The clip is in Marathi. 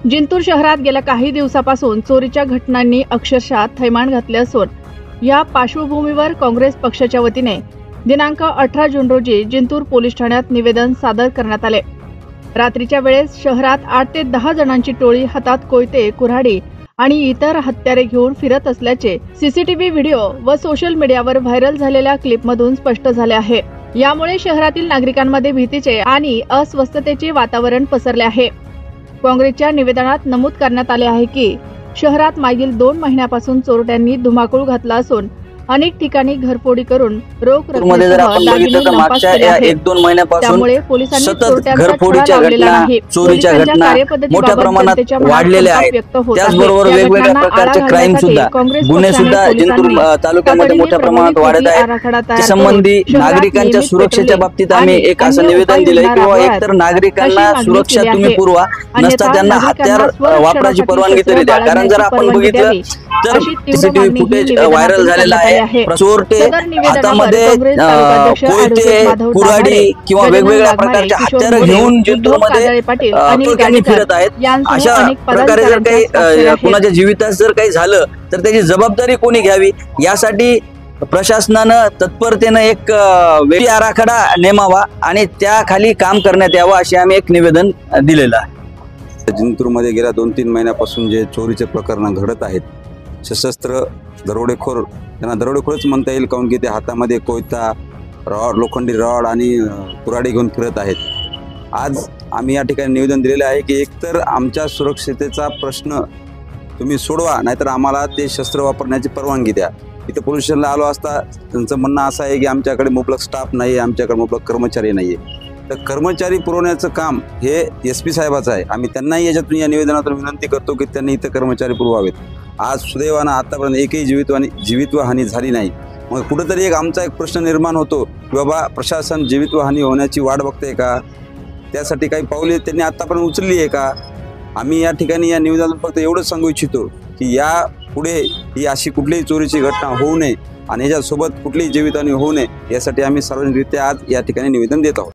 जिंतूर शहरात गेल्या काही दिवसापासून चोरीच्या घटनांनी अक्षरशः थैमान घातले असून या पार्श्वभूमीवर काँग्रेस पक्षाच्या वतीने दिनांक 18 जून रोजी जिंतूर पोलीस ठाण्यात निवेदन सादर करण्यात आले। रात्रीच्या वेळेस शहरात 8 ते 10 जणांची टोळी हातात कोयते, कुऱ्हाडी आणि इतर हत्यारे घेऊन फिरत असल्याचे सीसीटीव्ही व्हिडिओ व सोशल मीडियावर व्हायरल झालेल्या क्लिपमधून स्पष्ट झाले आहे। यामुळे शहरातील नागरिकांमध्ये भीतीचे आणि अस्वस्थतेचे वातावरण पसरले आहे। काँग्रेसच्या निवेदनात नमूद करण्यात आले आहे की शहरात मागील 2 महिन्यापासून चोरट्यांनी धुमाकूळ घातला असून अनेक ठिकाणी घरफोडी करून रोख त्यामुळे पोलिसांनी चोरट्यांचा चोरीच्या घटना मोठ्या प्रमाणात वाढलेल्या आहेत। त्याचबरोबर वेगवेगळ्या प्रकारचे क्राईम सुद्धा गुन्हे सुद्धा जिंतूर तालुक्यामध्ये मोठ्या प्रमाणात वाढत आहेत। संबंधी नागरिकांच्या सुरक्षेच्या बाबतीत आम्ही एक असं निवेदन दिलंय किंवा एकतर नागरिकांना सुरक्षा तुम्ही पुरवा, नसता त्यांना हत्यार वापराची परवानगी तरी द्या। कारण जर आपण बघितलं तर सीसीटीव्ही फुटेज व्हायरल झालेला आहे। चोरटे हातामध्ये कोयते, कुऱ्हाडी किंवा वेगवेगळ्या प्रकारचे हत्यार घेऊन जिंतूरमध्ये ठिकाणी फिरत आहेत। अशा प्रकारे जर काही कुणाच्या जीवितात जर काही झालं तर त्याची जबाबदारी कोणी घ्यावी, यासाठी प्रशासनानं तत्परतेनं एक वेळी आराखडा नेमावा आणि त्याखाली काम करण्यात यावं असे आम्ही एक निवेदन दिलेलं आहे। जिंतूरमध्ये गेल्या 2-3 महिन्यापासून जे चोरीचे प्रकरण घडत आहेत, सशस्त्र दरोडेखोर, त्यांना दरोडेखोरच म्हणता येईल, काऊन की ते हातामध्ये कोयता, रॉड, लोखंडी रॉड आणि कुऱ्हाडी घेऊन फिरत आहेत। आज आम्ही या ठिकाणी निवेदन दिलेले आहे की एकतर आमच्या सुरक्षिततेचा प्रश्न तुम्ही सोडवा, नाहीतर आम्हाला ते शस्त्र वापरण्याची परवानगी द्या। इथे पोलीस स्टेशनला आलो असता त्यांचं म्हणणं असं आहे की आमच्याकडे मुबलक स्टाफ नाही आहे, आमच्याकडे मुबलक कर्मचारी नाही आहे। तर कर्मचारी पुरवण्याचं काम हे SP साहेबाचं आहे। आम्ही त्यांनाही याच्यातून या निवेदनातून विनंती करतो की त्यांनी इथं कर्मचारी पुरवावेत। आज सुदैवानं आतापर्यंत एकही जीवितहानी झाली नाही। मग कुठेतरी एक आमचा एक प्रश्न निर्माण होतो की बाबा प्रशासन जीवितहानी होण्याची वाट बघते का, त्यासाठी काही पावले त्यांनी आतापर्यंत उचलली आहे का। आम्ही या ठिकाणी या निवेदनातून फक्त एवढंच सांगू इच्छितो की या पुढे ही अशी कुठलीही चोरीची घटना होऊ नये आणि याच्यासोबत कुठलीही जीवितहानी होऊ नये, यासाठी आम्ही सार्वजनिकरित्या आज या ठिकाणी निवेदन देत आहोत।